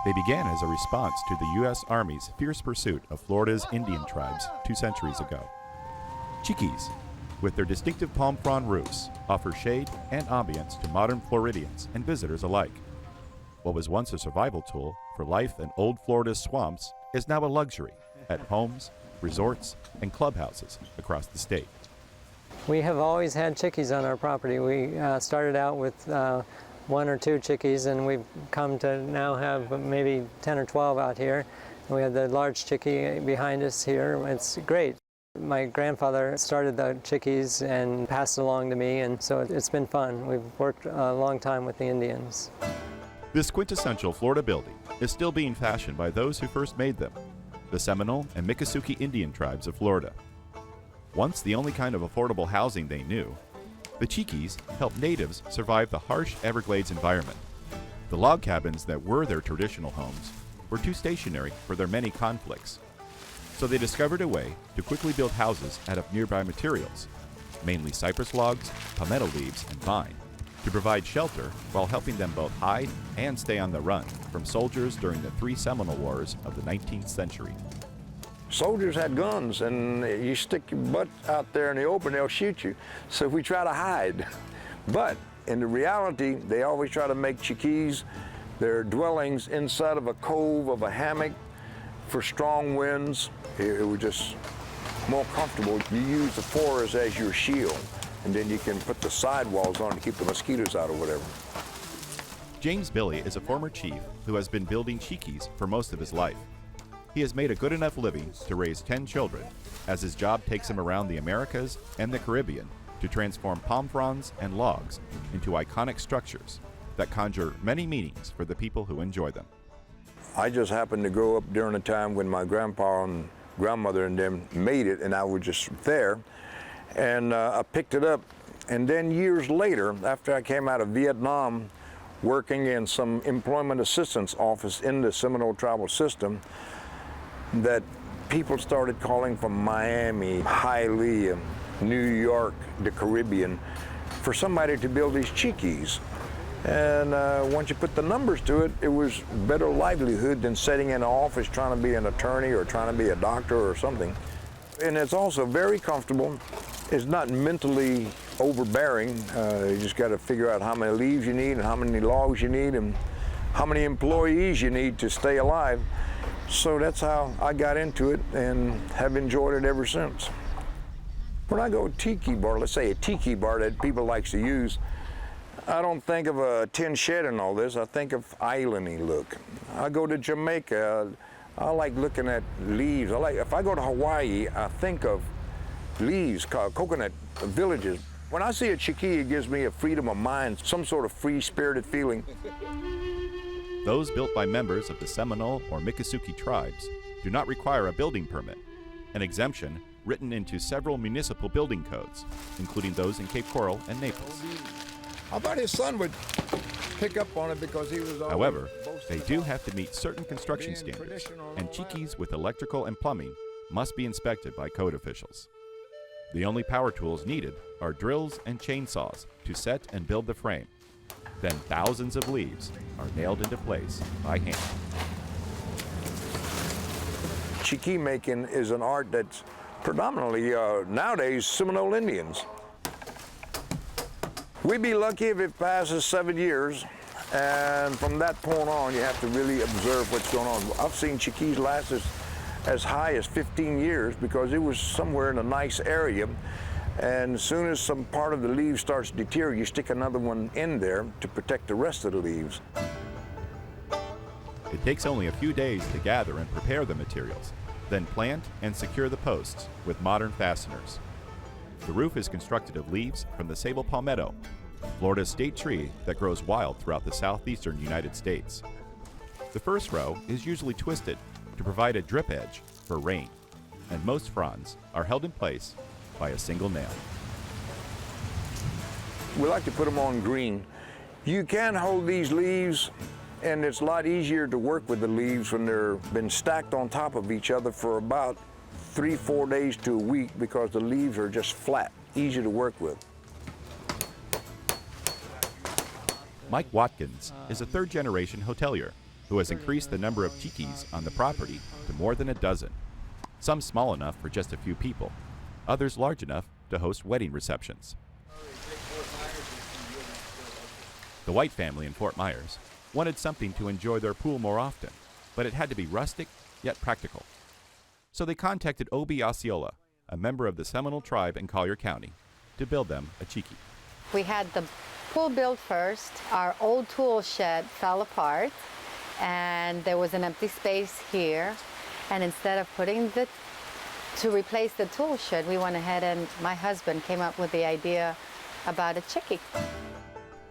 They began as a response to the U.S. Army's fierce pursuit of Florida's Indian tribes 2 centuries ago. Chickees, with their distinctive palm frond roofs, offer shade and ambience to modern Floridians and visitors alike. What was once a survival tool for life in old Florida's swamps is now a luxury at homes, resorts, and clubhouses across the state. We have always had chickees on our property. We started out with 1 or 2 chickees, and we've come to now have maybe 10 or 12 out here. We have the large chickee behind us here. It's great. My grandfather started the chickees and passed it along to me, and so it's been fun. We've worked a long time with the Indians. This quintessential Florida building is still being fashioned by those who first made them, the Seminole and Miccosukee Indian tribes of Florida. Once the only kind of affordable housing they knew, the Chickees helped natives survive the harsh Everglades environment. The log cabins that were their traditional homes were too stationary for their many conflicts, so they discovered a way to quickly build houses out of nearby materials, mainly cypress logs, palmetto leaves, and vine, to provide shelter while helping them both hide and stay on the run from soldiers during the 3 Seminole Wars of the 19th century. Soldiers had guns, and you stick your butt out there in the open, they'll shoot you. So we try to hide. But in the reality, they always try to make Chickees, their dwellings, inside of a cove of a hammock for strong winds. It was just more comfortable. You use the forest as your shield, and then you can put the sidewalls on to keep the mosquitoes out or whatever. James Billy is a former chief who has been building Chickees for most of his life. He has made a good enough living to raise 10 children, as his job takes him around the Americas and the Caribbean to transform palm fronds and logs into iconic structures that conjure many meanings for the people who enjoy them. I just happened to grow up during a time when my grandpa and grandmother and them made it, and I was just there. And I picked it up, and then years later, after I came out of Vietnam, working in some employment assistance office in the Seminole tribal system, that people started calling from Miami, Hialeah, New York, the Caribbean, for somebody to build these Chickees. And once you put the numbers to it, it was better livelihood than sitting in an office trying to be an attorney or trying to be a doctor or something. And it's also very comfortable. It's not mentally overbearing. You just got to figure out how many leaves you need and how many logs you need and how many employees you need to stay alive. So that's how I got into it and have enjoyed it ever since. When I go tiki bar, let's say a tiki bar that people like to use, I don't think of a tin shed and all this. I think of islandy look. I go to Jamaica, I like looking at leaves. If I go to Hawaii, I think of leaves, coconut villages. When I see a Chickee, it gives me a freedom of mind, some sort of free-spirited feeling. Those built by members of the Seminole or Miccosukee tribes do not require a building permit, an exemption written into several municipal building codes, including those in Cape Coral and Naples. I thought his son would pick up on it because he was. However, they do have to meet certain construction standards, and Chickees with electrical and plumbing must be inspected by code officials. The only power tools needed are drills and chainsaws to set and build the frame. Then thousands of leaves are nailed into place by hand. Chickee making is an art that's predominantly nowadays Seminole Indians. We'd be lucky if it passes 7 years, and from that point on, you have to really observe what's going on. I've seen Chickees last as high as 15 years because it was somewhere in a nice area, and as soon as some part of the leaves starts to deteriorate, you stick another one in there to protect the rest of the leaves. It takes only a few days to gather and prepare the materials, then plant and secure the posts with modern fasteners. The roof is constructed of leaves from the sable palmetto, Florida's state tree that grows wild throughout the southeastern United States. The first row is usually twisted to provide a drip edge for rain, and most fronds are held in place by a single nail. We like to put them on green. You can hold these leaves, and it's a lot easier to work with the leaves when they're been stacked on top of each other for about 3-4 days to a week because the leaves are just flat, easy to work with. Mike Watkins is a third-generation hotelier who has increased the number of Chickees on the property to more than a dozen. Some small enough for just a few people, others large enough to host wedding receptions. The White family in Fort Myers wanted something to enjoy their pool more often, but it had to be rustic yet practical. So they contacted Obi Osceola, a member of the Seminole tribe in Collier County, to build them a Chickee. We had the pool built first. Our old tool shed fell apart, and there was an empty space here. And instead of to replace the tool shed, we went ahead and my husband came up with the idea about a Chickee.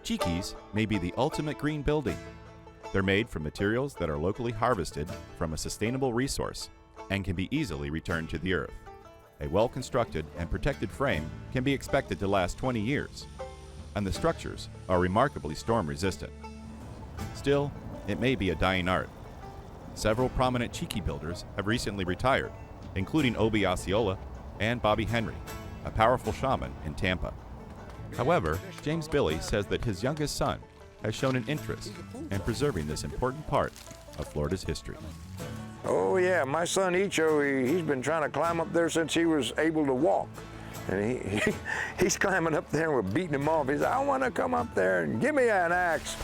Chickees may be the ultimate green building. They're made from materials that are locally harvested from a sustainable resource and can be easily returned to the earth. A well-constructed and protected frame can be expected to last 20 years, and the structures are remarkably storm-resistant. Still, it may be a dying art. Several prominent Chickee builders have recently retired, including Obi Osceola and Bobby Henry, a powerful shaman in Tampa. However, James Billy says that his youngest son has shown an interest in preserving this important part of Florida's history. Oh yeah, my son Icho, he's been trying to climb up there since he was able to walk. And he's climbing up there and we're beating him off. He said, I want to come up there and give me an axe.